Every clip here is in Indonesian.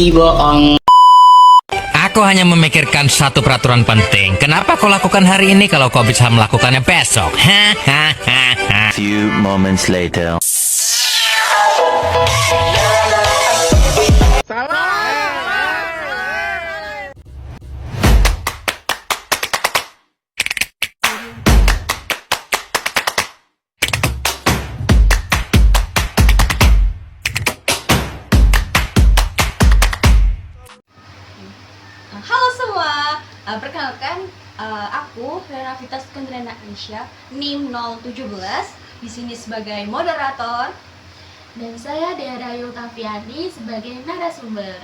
bohong. Aku hanya memikirkan satu peraturan penting. Kenapa kau lakukan hari ini kalau kau bisa melakukannya besok? Few moments later. Halo semua, perkenalkan aku Renavita Skandrena Aisyah, NIM 017, di sini sebagai moderator. Dan saya Dea Rayu Tafiani sebagai narasumber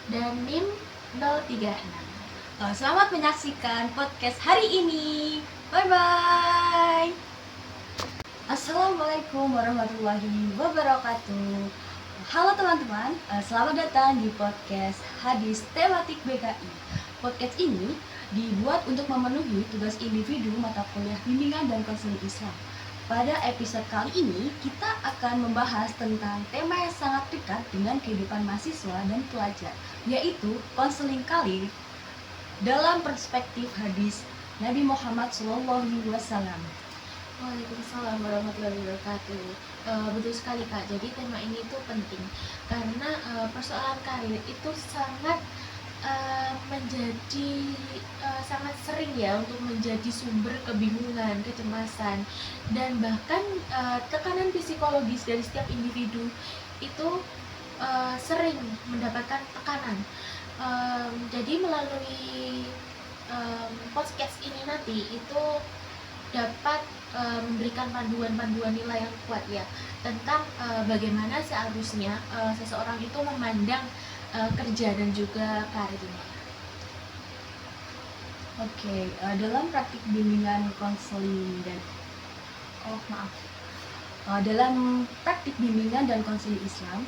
dan NIM 036. Selamat menyaksikan podcast hari ini. Bye bye. Assalamualaikum warahmatullahi wabarakatuh. Halo teman-teman, selamat datang di podcast Hadis Tematik BKI. Podcast ini dibuat untuk memenuhi tugas individu mata kuliah bimbingan dan konseling Islam. Pada episode kali ini, kita akan membahas tentang tema yang sangat dekat dengan kehidupan mahasiswa dan pelajar, yaitu konseling karir dalam perspektif hadis Nabi Muhammad SAW. Waalaikumsalam warahmatullahi wabarakatuh. Betul sekali Kak, jadi tema ini tuh penting karena persoalan karir itu sangat sangat sering ya untuk menjadi sumber kebingungan, kecemasan, dan bahkan tekanan psikologis dari setiap individu itu sering mendapatkan tekanan. Jadi melalui podcast ini nanti itu dapat memberikan panduan-panduan nilai yang kuat ya tentang bagaimana seharusnya seseorang itu memandang kerja dan juga karirnya. Oke, dalam praktik bimbingan konseling dalam praktik bimbingan dan konseling Islam,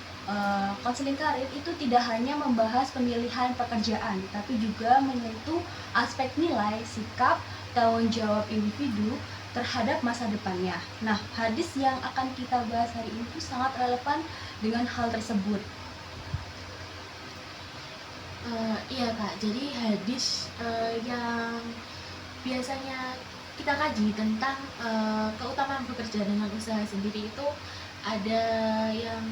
konseling karir itu tidak hanya membahas pemilihan pekerjaan, tapi juga menyentuh aspek nilai, sikap, tanggung jawab individu terhadap masa depannya. Nah, hadis yang akan kita bahas hari ini itu sangat relevan dengan hal tersebut. Iya Kak, jadi hadis yang biasanya kita kaji tentang keutamaan bekerja dengan usaha sendiri itu ada yang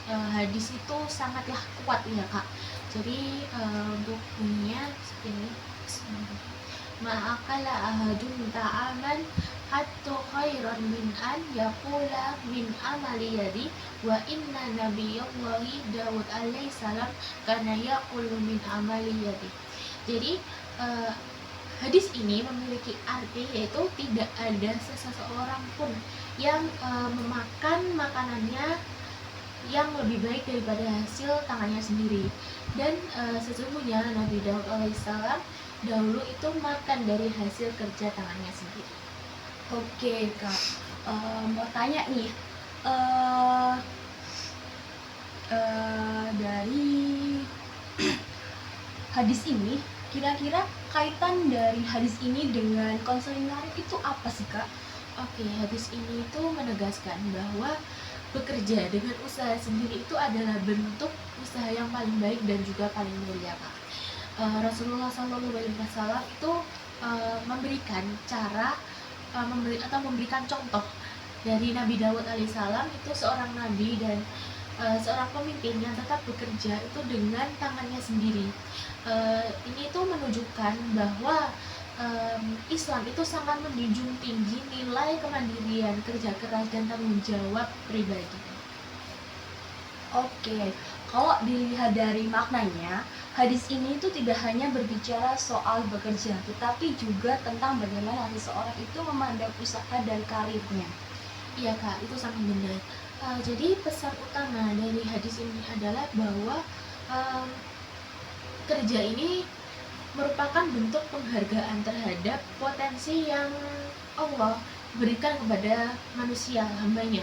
hadis itu sangatlah kuat ya Kak. Jadi untuk bunyinya seperti ini. Ma'akala ahadun ta'aman hatta khairan min an yaqula min amali yadi wa inna nabiyallahi Daud alaihissalam kana yaqulu min amali yadi. Jadi hadis ini memiliki arti yaitu tidak ada seseorang pun yang memakan makanannya yang lebih baik daripada hasil tangannya sendiri. Dan sesungguhnya Nabi Daud alaihissalam dahulu itu makan dari hasil kerja tangannya sendiri. Oke Kak, mau tanya nih, dari hadis ini, kira-kira kaitan dari hadis ini dengan konseling karir itu apa sih Kak? Oke, hadis ini itu menegaskan bahwa bekerja dengan usaha sendiri itu adalah bentuk usaha yang paling baik dan juga paling mulia Kak. Rasulullah SAW itu memberikan cara memberikan contoh dari Nabi Daud alaihissalam, itu seorang nabi dan seorang pemimpin yang tetap bekerja itu dengan tangannya sendiri. Ini itu menunjukkan bahwa Islam itu sangat menjunjung tinggi nilai kemandirian, kerja keras, dan tanggung jawab pribadi. Oke, kalau dilihat dari maknanya, hadis ini itu tidak hanya berbicara soal bekerja, tetapi juga tentang bagaimana seseorang itu memandang usaha dan karirnya. Iya Kak, itu sangat benar. Jadi pesan utama dari hadis ini adalah bahwa kerja ini merupakan bentuk penghargaan terhadap potensi yang Allah berikan kepada manusia, hambanya.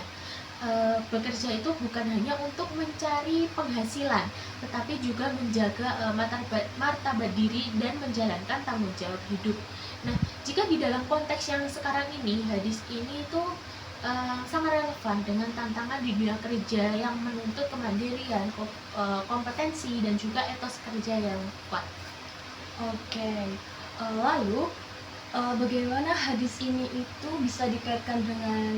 Bekerja itu bukan hanya untuk mencari penghasilan, tetapi juga menjaga martabat diri dan menjalankan tanggung jawab hidup. Nah, jika di dalam konteks yang sekarang ini, hadis ini itu sangat relevan dengan tantangan di dunia kerja yang menuntut kemandirian, kompetensi, dan juga etos kerja yang kuat. Oke, lalu bagaimana hadis ini itu bisa dikaitkan dengan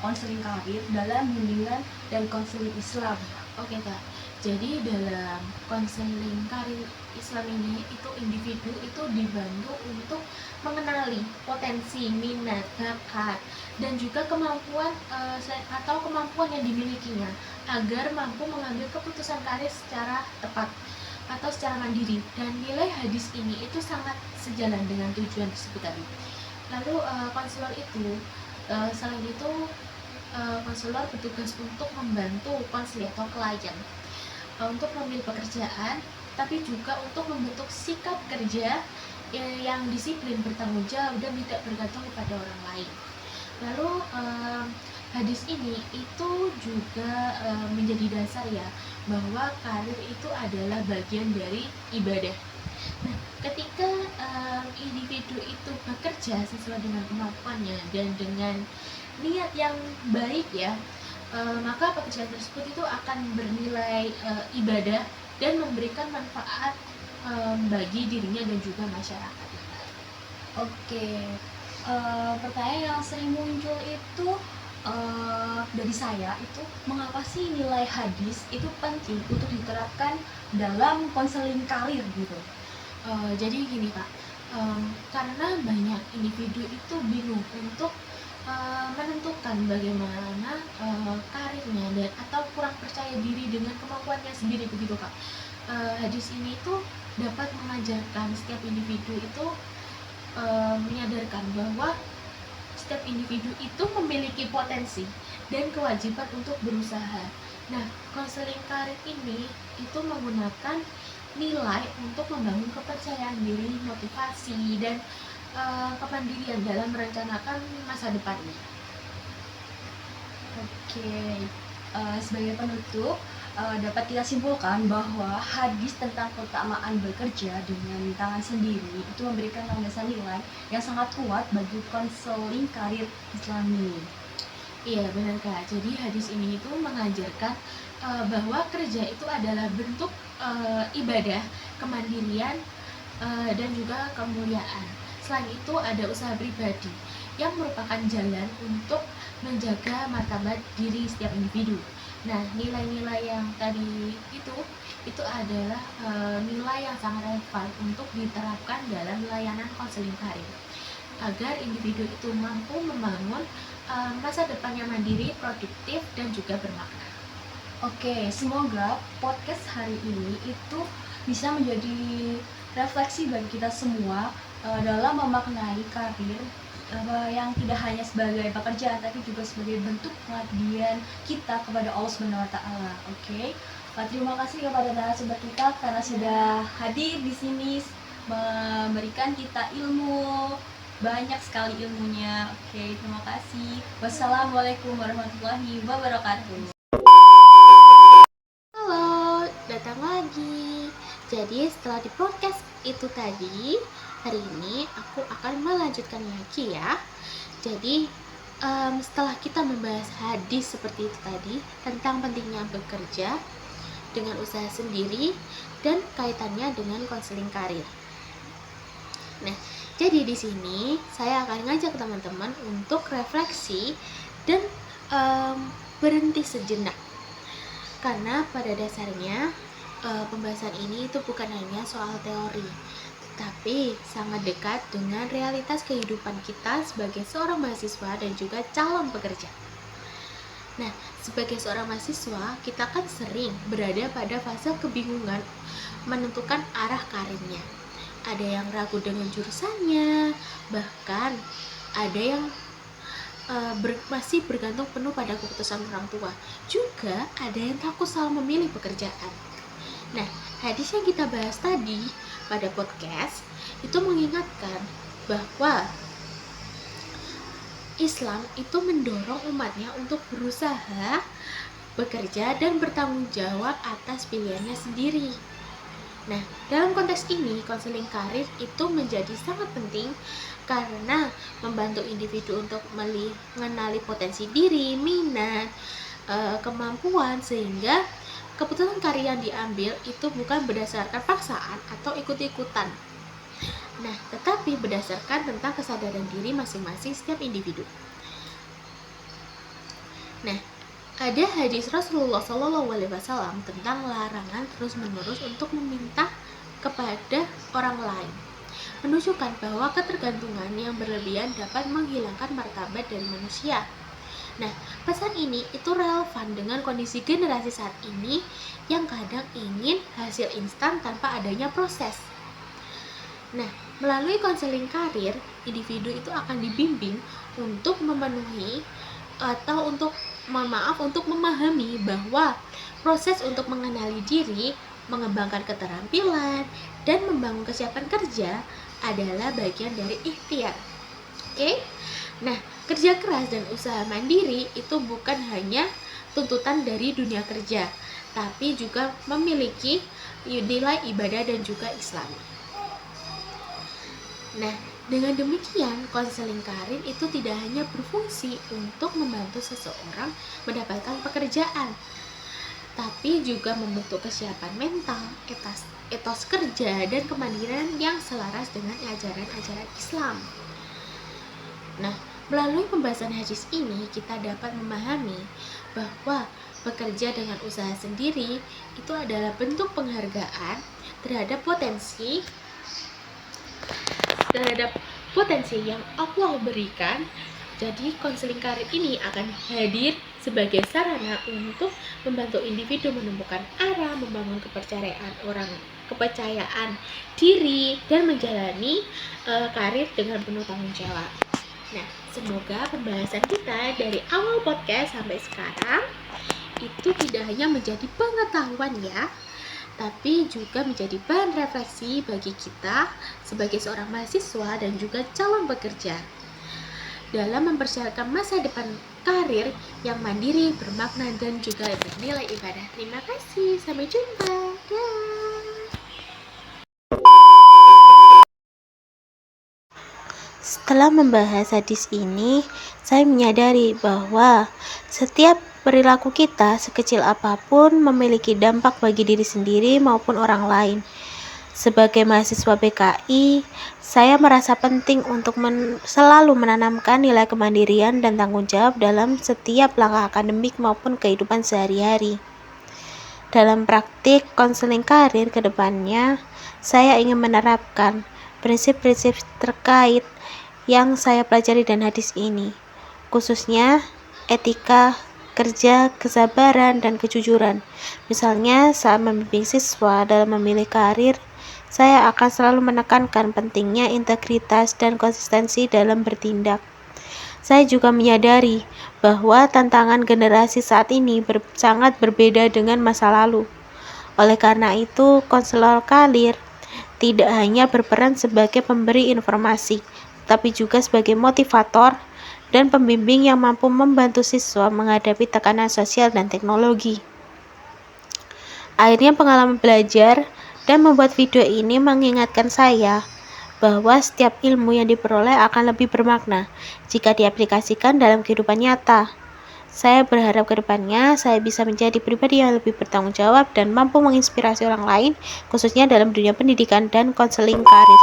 konseling karir dalam bimbingan dan konseling Islam? Oke Kak, jadi dalam konseling karir Islam ini itu individu itu dibantu untuk mengenali potensi, minat, bakat, dan juga kemampuan atau kemampuan yang dimilikinya agar mampu mengambil keputusan karir secara tepat atau secara mandiri, dan nilai hadis ini itu sangat sejalan dengan tujuan tersebut tadi. Lalu konselor itu selain itu konselor bertugas untuk membantu konselor atau klien untuk memilih pekerjaan, tapi juga untuk membentuk sikap kerja yang disiplin, bertanggung jawab, dan tidak bergantung kepada orang lain. Lalu hadis ini itu juga menjadi dasar ya, bahwa karir itu adalah bagian dari ibadah. Nah, ketika individu itu bekerja sesuai dengan kemampuannya dan dengan niat yang baik ya, maka pekerjaan tersebut itu akan bernilai ibadah dan memberikan manfaat bagi dirinya dan juga masyarakat. Oke, pertanyaan yang sering muncul itu dari saya itu, mengapa sih nilai hadis itu penting untuk diterapkan dalam konseling karir gitu? Jadi gini Pak, karena banyak individu itu bingung untuk menentukan bagaimana karirnya dan atau kurang percaya diri dengan kemampuannya sendiri begitu Kak. Hadis ini tuh dapat mengajarkan setiap individu itu menyadarkan bahwa setiap individu itu memiliki potensi dan kewajiban untuk berusaha. Nah, konseling karir ini itu menggunakan nilai untuk membangun kepercayaan diri, motivasi, dan kemandirian dalam merencanakan masa depannya. Oke, sebagai penutup, dapat kita simpulkan bahwa hadis tentang keutamaan bekerja dengan tangan sendiri itu memberikan landasan nilai yang sangat kuat bagi konseling karir Islami. Iya benar Kak, jadi hadis ini itu mengajarkan bahwa kerja itu adalah bentuk ibadah, kemandirian, dan juga kemuliaan. Selain itu ada usaha pribadi yang merupakan jalan untuk menjaga martabat diri setiap individu. Nah, nilai-nilai yang tadi itu adalah nilai yang sangat relevan untuk diterapkan dalam layanan konseling karir agar individu itu mampu membangun masa depan yang mandiri, produktif, dan juga bermakna. Oke, semoga podcast hari ini itu bisa menjadi refleksi bagi kita semua dalam memaknai karir yang tidak hanya sebagai pekerjaan tapi juga sebagai bentuk pengabdian kita kepada Allah Subhanahu wa taala. Oke. Terima kasih kepada narasumber kita karena sudah hadir di sini memberikan kita ilmu, banyak sekali ilmunya. Oke, terima kasih. Wassalamualaikum warahmatullahi wabarakatuh. Halo, datang lagi. Jadi setelah di podcast itu tadi, hari ini aku akan melanjutkan lagi ya. Jadi setelah kita membahas hadis seperti itu tadi tentang pentingnya bekerja dengan usaha sendiri dan kaitannya dengan konseling karir. Nah, jadi di sini saya akan ngajak teman-teman untuk refleksi dan berhenti sejenak. Karena pada dasarnya pembahasan ini itu bukan hanya soal teori, tapi sangat dekat dengan realitas kehidupan kita sebagai seorang mahasiswa dan juga calon pekerja. Nah, sebagai seorang mahasiswa, kita kan sering berada pada fase kebingungan menentukan arah karirnya. Ada yang ragu dengan jurusannya, bahkan ada yang masih bergantung penuh pada keputusan orang tua. Juga ada yang takut salah memilih pekerjaan. Nah, hadis yang kita bahas tadi pada podcast itu mengingatkan bahwa Islam itu mendorong umatnya untuk berusaha, bekerja, dan bertanggung jawab atas pilihannya sendiri. Nah, dalam konteks ini, konseling karir itu menjadi sangat penting karena membantu individu untuk mengenali potensi diri, minat, kemampuan, sehingga keputusan karir yang diambil itu bukan berdasarkan paksaan atau ikut-ikutan. Nah, tetapi berdasarkan tentang kesadaran diri masing-masing setiap individu. Nah, ada hadis Rasulullah SAW tentang larangan terus-menerus untuk meminta kepada orang lain, menunjukkan bahwa ketergantungan yang berlebihan dapat menghilangkan martabat dari manusia. Nah, pesan ini itu relevan dengan kondisi generasi saat ini yang kadang ingin hasil instan tanpa adanya proses. Nah, melalui konseling karir, individu itu akan dibimbing untuk memenuhi atau untuk memahami bahwa proses untuk mengenali diri, mengembangkan keterampilan, dan membangun kesiapan kerja adalah bagian dari ikhtiar. Oke? Nah, kerja keras dan usaha mandiri itu bukan hanya tuntutan dari dunia kerja, tapi juga memiliki nilai ibadah dan juga Islam. Nah, dengan demikian, konseling karir itu tidak hanya berfungsi untuk membantu seseorang mendapatkan pekerjaan, tapi juga membentuk kesiapan mental, etos kerja, dan kemandirian yang selaras dengan ajaran-ajaran Islam. Nah, melalui pembahasan hadis ini, kita dapat memahami bahwa bekerja dengan usaha sendiri itu adalah bentuk penghargaan terhadap potensi yang Allah berikan. Jadi konseling karir ini akan hadir sebagai sarana untuk membantu individu menemukan arah, membangun kepercayaan diri, dan menjalani karir dengan penuh tanggung jawab. Nah, semoga pembahasan kita dari awal podcast sampai sekarang itu tidak hanya menjadi pengetahuan ya, tapi juga menjadi bahan refleksi bagi kita sebagai seorang mahasiswa dan juga calon pekerja dalam mempersiapkan masa depan karir yang mandiri, bermakna, dan juga bernilai ibadah. Terima kasih, sampai jumpa. Dah. Setelah membahas hadis ini, saya menyadari bahwa setiap perilaku kita, sekecil apapun, memiliki dampak bagi diri sendiri maupun orang lain. Sebagai mahasiswa BKI, saya merasa penting untuk selalu menanamkan nilai kemandirian dan tanggung jawab dalam setiap langkah akademik maupun kehidupan sehari-hari. Dalam praktik konseling karir ke depannya, saya ingin menerapkan prinsip-prinsip terkait yang saya pelajari dan hadis ini, khususnya etika kerja, kesabaran, dan kejujuran. Misalnya, saat membimbing siswa dalam memilih karir, saya akan selalu menekankan pentingnya integritas dan konsistensi dalam bertindak. Saya juga menyadari bahwa tantangan generasi saat ini sangat berbeda dengan masa lalu. Oleh karena itu, konselor karir tidak hanya berperan sebagai pemberi informasi, tapi juga sebagai motivator dan pembimbing yang mampu membantu siswa menghadapi tekanan sosial dan teknologi. Akhirnya, pengalaman belajar dan membuat video ini mengingatkan saya bahwa setiap ilmu yang diperoleh akan lebih bermakna jika diaplikasikan dalam kehidupan nyata. Saya berharap ke depannya saya bisa menjadi pribadi yang lebih bertanggung jawab dan mampu menginspirasi orang lain, khususnya dalam dunia pendidikan dan konseling karir.